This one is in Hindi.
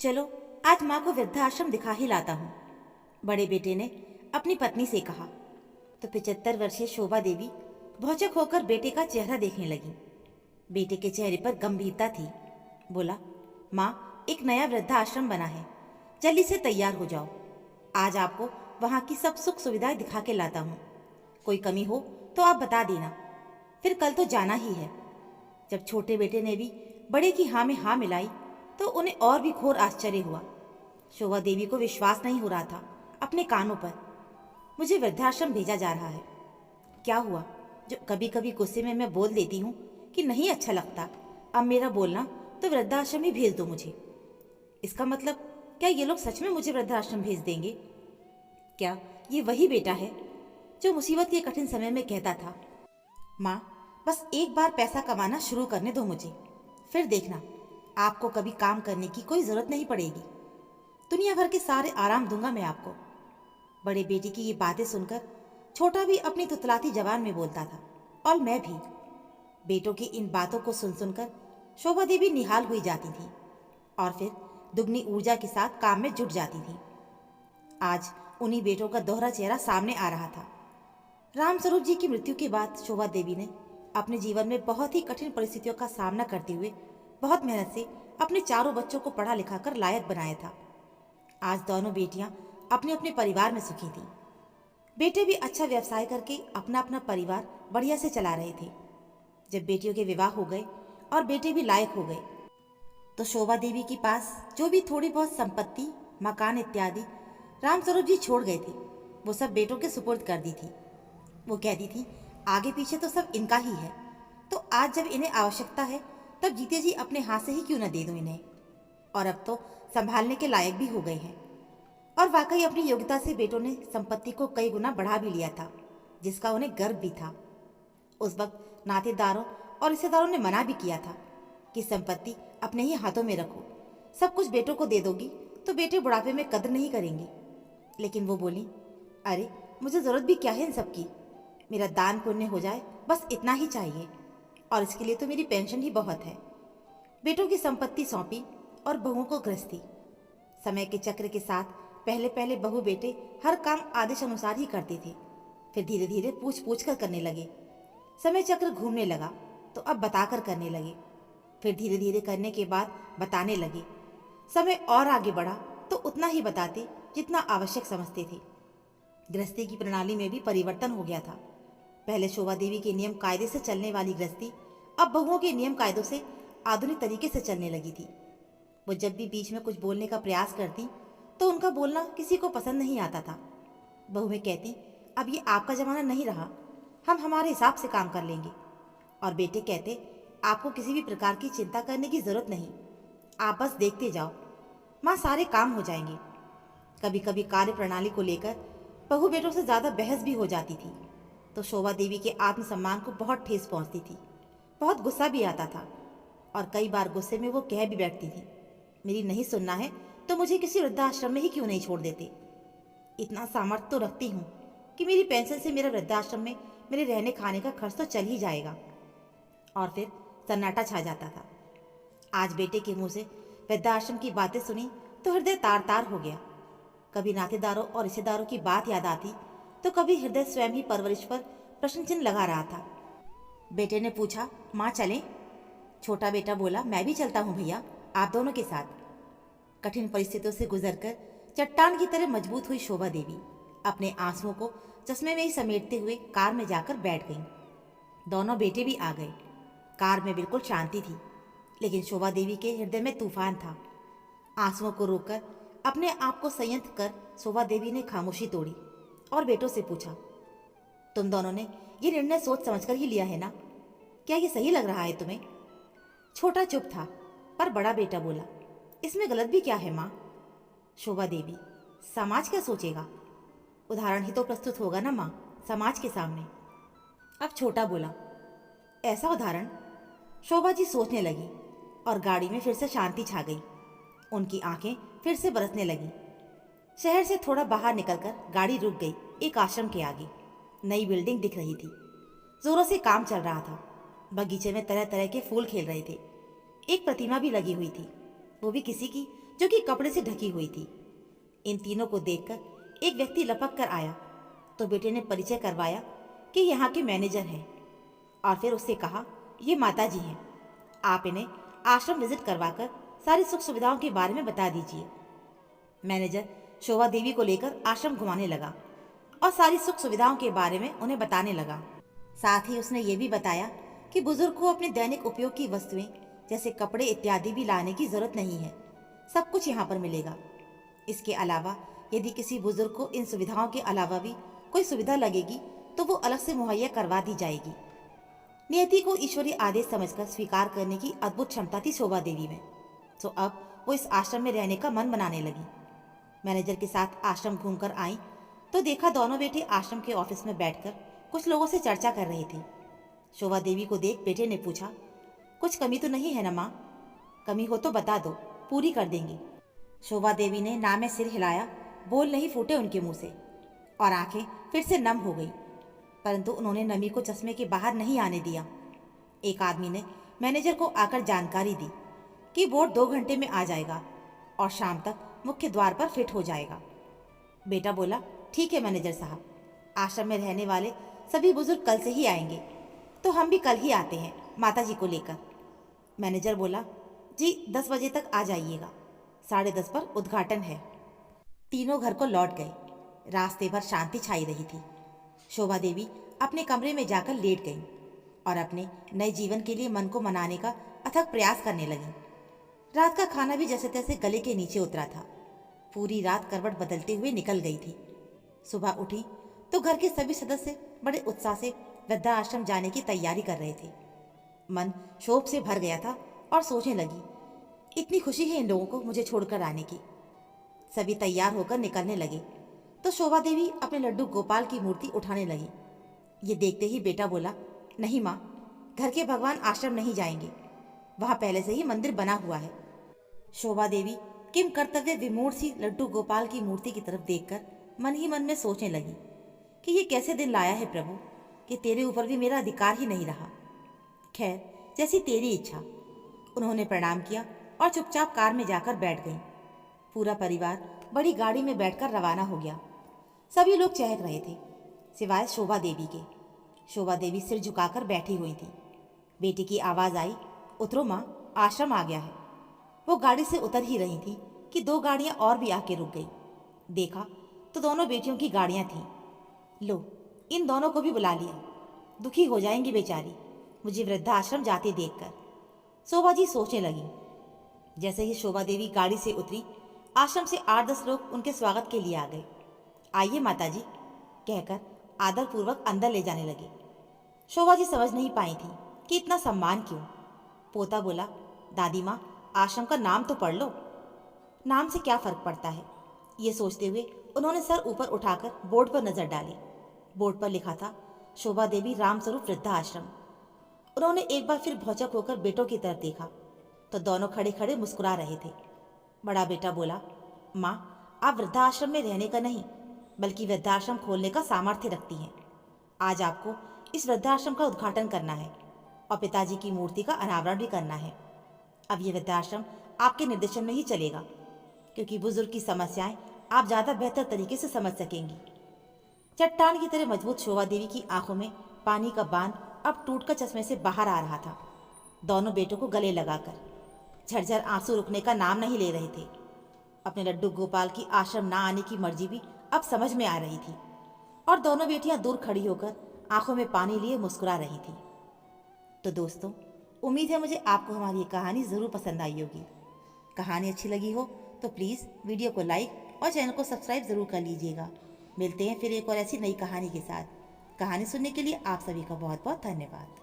चलो आज माँ को वृद्धाश्रम दिखा ही लाता हूँ, बड़े बेटे ने अपनी पत्नी से कहा। तो 75 वर्षीय शोभा देवी भौचक होकर बेटे का चेहरा देखने लगी। बेटे के चेहरे पर गंभीरता थी। बोला, माँ, एक नया वृद्धाश्रम बना है, जल्दी से तैयार हो जाओ। आज आपको वहाँ की सब सुख सुविधाएं दिखा के लाता हूँ। कोई कमी हो तो आप बता देना, फिर कल तो जाना ही है। जब छोटे बेटे ने भी बड़े की हाँ में हाँ मिलाई तो उन्हें और भी घोर आश्चर्य हुआ। शोभा देवी को विश्वास नहीं हो रहा था अपने कानों पर। मुझे वृद्धाश्रम भेजा जा रहा है। क्या हुआ जो कभी कभी गुस्से में मैं बोल देती हूँ कि नहीं अच्छा लगता, अब मेरा बोलना तो वृद्धाश्रम ही भेज दो मुझे। इसका मतलब क्या ये लोग सच में मुझे वृद्धाश्रम भेज देंगे? क्या ये वही बेटा है जो मुसीबत के कठिन समय में कहता था, माँ बस एक बार पैसा कमाना शुरू करने दो मुझे, फिर देखना आपको कभी काम करने की कोई जरूरत नहीं पड़ेगी, दुनिया भर के सारे आराम दूंगा मैं आपको। बड़े बेटे की ये बातें सुनकर छोटा भी अपनी तुतलाती जबान में बोलता था, और मैं भी। बेटों की इन बातों को सुन सुनकर शोभा देवी निहाल हुई जाती थी और फिर दुगनी ऊर्जा के साथ काम में जुट जाती थी। आज उन्हीं बेटों का दोहरा चेहरा सामने आ रहा था। रामस्वरूप जी की मृत्यु के बाद शोभा देवी ने अपने जीवन में बहुत ही कठिन परिस्थितियों का सामना करते हुए बहुत मेहनत से अपने चारों बच्चों को पढ़ा लिखा कर लायक बनाया था। आज दोनों बेटियां अपने अपने परिवार में सुखी थीं। बेटे भी अच्छा व्यवसाय करके अपना अपना परिवार बढ़िया से चला रहे थे। जब बेटियों के विवाह हो गए और बेटे भी लायक हो गए तो शोभा देवी के पास जो भी थोड़ी बहुत संपत्ति, मकान इत्यादि रामस्वरूप जी छोड़ गए थे, वो सब बेटों के सुपुर्द कर दी थी। वो कहती थी, आगे पीछे तो सब इनका ही है, तो आज जब इन्हें आवश्यकता है तब जीते जी अपने हाथ से ही क्यों न दे दूं इन्हें। और अब तो संभालने के लायक भी हो गए हैं। और वाकई अपनी योग्यता से बेटों ने संपत्ति को कई गुना बढ़ा भी लिया था, जिसका उन्हें गर्व भी था। उस वक्त नातेदारों और रिश्तेदारों ने मना भी किया था कि संपत्ति अपने ही हाथों में रखो, सब कुछ बेटों को दे दोगी तो बेटे बुढ़ापे में कदर नहीं करेंगे। लेकिन वो बोली, अरे मुझे ज़रूरत भी क्या है इन सब की, मेरा दान पुण्य हो जाए बस इतना ही चाहिए, और इसके लिए तो मेरी पेंशन ही बहुत है। बेटों की संपत्ति सौंपी और बहुओं को गृहस्थी। समय के चक्र के साथ पहले पहले बहू बेटे हर काम आदेश अनुसार ही करते थे, फिर धीरे धीरे पूछ पूछ कर करने लगे। समय चक्र घूमने लगा तो अब बताकर करने लगे, फिर धीरे धीरे करने के बाद बताने लगे। समय और आगे बढ़ा तो उतना ही बताते जितना आवश्यक समझते थे। गृहस्थी की प्रणाली में भी परिवर्तन हो गया था। पहले शोभा देवी के नियम कायदे से चलने वाली गृहस्थी अब बहुओं के नियम कायदों से आधुनिक तरीके से चलने लगी थी। वो जब भी बीच में कुछ बोलने का प्रयास करती तो उनका बोलना किसी को पसंद नहीं आता था। बहुएं कहती, अब ये आपका जमाना नहीं रहा, हम हमारे हिसाब से काम कर लेंगे। और बेटे कहते, आपको किसी भी प्रकार की चिंता करने की जरूरत नहीं, आप बस देखते जाओ, माँ सारे काम हो जाएंगे। कभी कभी कार्य प्रणाली को लेकर बहू बेटों से ज़्यादा बहस भी हो जाती थी, तो शोभा देवी के आत्मसम्मान को बहुत ठेस पहुंचती थी। बहुत गुस्सा भी आता था और कई बार गुस्से में वो कह भी बैठती थी, मेरी नहीं सुनना है तो मुझे किसी वृद्धाश्रम में ही क्यों नहीं छोड़ देते। इतना सामर्थ्य तो रखती हूँ कि मेरी पेंशन से मेरे वृद्धाश्रम में मेरे रहने खाने का खर्च तो चल ही जाएगा। और फिर सन्नाटा छा जाता था। आज बेटे के मुंह से वृद्धाश्रम की बातें सुनी तो हृदय तार तार हो गया। कभी नातेदारों और रिश्तेदारों की बात याद आती तो कभी हृदय स्वयं ही परवरिश पर प्रश्न चिन्ह लगा रहा था। बेटे ने पूछा, माँ चलें? छोटा बेटा बोला, मैं भी चलता हूँ भैया, आप दोनों के साथ। कठिन परिस्थितियों से गुजरकर चट्टान की तरह मजबूत हुई शोभा देवी अपने आंसुओं को चश्मे में ही समेटते हुए कार में जाकर बैठ गईं। दोनों बेटे भी आ गए। कार में बिल्कुल शांति थी, लेकिन शोभा देवी के हृदय में तूफान था। आंसुओं को रोककर अपने आप को संयत कर शोभा देवी ने खामोशी तोड़ी और बेटों से पूछा, तुम दोनों ने ये निर्णय सोच समझकर ही लिया है ना? क्या ये सही लग रहा है तुम्हें? छोटा चुप था, पर बड़ा बेटा बोला, इसमें गलत भी क्या है माँ? शोभा देवी, समाज क्या सोचेगा? उदाहरण ही तो प्रस्तुत होगा ना माँ, समाज के सामने। अब छोटा बोला, ऐसा उदाहरण? शोभा जी सोचने लगी और गाड़ी में फिर से शांति छा गई। उनकी आंखें फिर से बरसने लगी। शहर से थोड़ा बाहर निकलकर गाड़ी रुक गई एक आश्रम के आगे। नई बिल्डिंग दिख रही थी, जोरों से काम चल रहा था। बगीचे में तरह तरह के फूल खेल रहे थे। एक प्रतिमा भी लगी हुई थी, वो भी किसी की जो कि कपड़े से ढकी हुई थी। इन तीनों को देखकर एक व्यक्ति लपक कर आया तो बेटे ने परिचय करवाया कि यहाँ के मैनेजर हैं और फिर उससे कहा, ये माता जी हैं, आप इन्हें आश्रम विजिट करवाकर सारी सुख सुविधाओं के बारे में बता दीजिए। मैनेजर शोभा देवी को लेकर आश्रम घुमाने लगा और सारी सुख सुविधाओं के बारे में उन्हें बताने लगा। साथ ही उसने ये भी बताया कि बुजुर्ग को अपने दैनिक उपयोग की वस्तुएं जैसे कपड़े इत्यादि भी लाने की जरूरत नहीं है, सब कुछ यहाँ पर मिलेगा। इसके अलावा यदि किसी बुजुर्ग को इन सुविधाओं के अलावा भी कोई सुविधा लगेगी तो वो अलग से मुहैया करवा दी जाएगी। नियति को ईश्वरीय आदेश समझकर स्वीकार करने की अद्भुत क्षमता थी शोभा देवी में, तो अब वो इस आश्रम में रहने का मन बनाने लगी। मैनेजर के साथ आश्रम घूमकर आई तो देखा दोनों बेटे आश्रम के ऑफिस में बैठकर कुछ लोगों से चर्चा कर रहे थे। शोभा देवी को देख बेटे ने पूछा, कुछ कमी तो नहीं है ना माँ? कमी हो तो बता दो, पूरी कर देंगे। शोभा देवी ने ना में सिर हिलाया, बोल नहीं फूटे उनके मुंह से और आंखें फिर से नम हो गई, परंतु उन्होंने नमी को चश्मे के बाहर नहीं आने दिया। एक आदमी ने मैनेजर को आकर जानकारी दी कि बोर्ड 2 घंटे में आ जाएगा और शाम तक मुख्य द्वार पर फिट हो जाएगा। बेटा बोला, ठीक है मैनेजर साहब, आश्रम में रहने वाले सभी बुजुर्ग कल से ही आएंगे, तो हम भी कल ही आते हैं माता जी को लेकर। मैनेजर बोला, जी 10 बजे तक आ जाइएगा, 10:30 पर उद्घाटन है। तीनों घर को लौट गए। रास्ते भर शांति छाई रही थी। शोभा देवी अपने कमरे में जाकर लेट गई और अपने नए जीवन के लिए मन को मनाने का अथक प्रयास करने लगी। रात का खाना भी जैसे तैसे गले के नीचे उतरा था। पूरी रात करवट बदलते हुए निकल गई थी। सुबह उठी तो घर के सभी सदस्य बड़े उत्साह से वृद्धाश्रम जाने की तैयारी कर रहे थे। मन शोक से भर गया था और सोचने लगी, इतनी खुशी है इन लोगों को मुझे छोड़कर आने की। सभी तैयार होकर निकलने लगे तो शोभा देवी अपने लड्डू गोपाल की मूर्ति उठाने लगी। ये देखते ही बेटा बोला, नहीं माँ, घर के भगवान आश्रम नहीं जाएंगे, वहां पहले से ही मंदिर बना हुआ है। शोभा देवी किम कर्तव्य विमूढ़ सी लड्डू गोपाल की मूर्ति की तरफ देखकर मन ही मन में सोचने लगी कि ये कैसे दिन लाया है प्रभु कि तेरे ऊपर भी मेरा अधिकार ही नहीं रहा। खैर, जैसी तेरी इच्छा। उन्होंने प्रणाम किया और चुपचाप कार में जाकर बैठ गई। पूरा परिवार बड़ी गाड़ी में बैठकर रवाना हो गया। सभी लोग चहक रहे थे सिवाय शोभा देवी के। शोभा देवी सिर झुकाकर बैठी हुई थी। बेटी की आवाज़ आई, उतरो माँ, आश्रम आ गया है। वो गाड़ी से उतर ही रही थी कि 2 गाड़ियाँ और भी आके रुक गई। देखा तो दोनों बेटियों की गाड़ियाँ थीं। लो, इन दोनों को भी बुला लिया, दुखी हो जाएंगी बेचारी मुझे वृद्धाश्रम जाते देखकर, शोभा जी सोचने लगी। जैसे ही शोभा देवी गाड़ी से उतरी, आश्रम से 8-10 लोग उनके स्वागत के लिए आ गए। आइए माता जी कहकर आदरपूर्वक अंदर ले जाने लगे। शोभा जी समझ नहीं पाई थी कि इतना सम्मान क्यों। पोता बोला, दादी माँ, आश्रम का नाम तो पढ़ लो। नाम से क्या फर्क पड़ता है, ये सोचते हुए उन्होंने सर ऊपर उठाकर बोर्ड पर नजर डाली। बोर्ड पर लिखा था, शोभा देवी रामस्वरूप वृद्धाश्रम। उन्होंने एक बार फिर भौचक होकर बेटों की तरफ देखा तो दोनों खड़े खड़े मुस्कुरा रहे थे। बड़ा बेटा बोला, माँ, आप वृद्धाश्रम में रहने का नहीं बल्कि वृद्धाश्रम खोलने का सामर्थ्य रखती हैं। आज आपको इस वृद्धाश्रम का उद्घाटन करना है और पिताजी की मूर्ति का अनावरण भी करना है। अब ये वृद्धाश्रम आपके निर्देशन में ही चलेगा, क्योंकि बुजुर्ग की समस्याएं आप ज़्यादा बेहतर तरीके से समझ सकेंगी। चट्टान की तरह मजबूत शोभा देवी की आंखों में पानी का बांध अब टूटकर चश्मे से बाहर आ रहा था। दोनों बेटों को गले लगाकर झरझर आंसू रुकने का नाम नहीं ले रहे थे। अपने लड्डू गोपाल की आश्रम ना आने की मर्जी भी अब समझ में आ रही थी और दोनों बेटियां दूर खड़ी होकर आंखों में पानी लिए मुस्कुरा रही थी। तो दोस्तों, उम्मीद है मुझे आपको हमारी ये कहानी ज़रूर पसंद आई होगी। कहानी अच्छी लगी हो तो प्लीज़ वीडियो को लाइक और चैनल को सब्सक्राइब ज़रूर कर लीजिएगा। मिलते हैं फिर एक और ऐसी नई कहानी के साथ। कहानी सुनने के लिए आप सभी का बहुत बहुत धन्यवाद।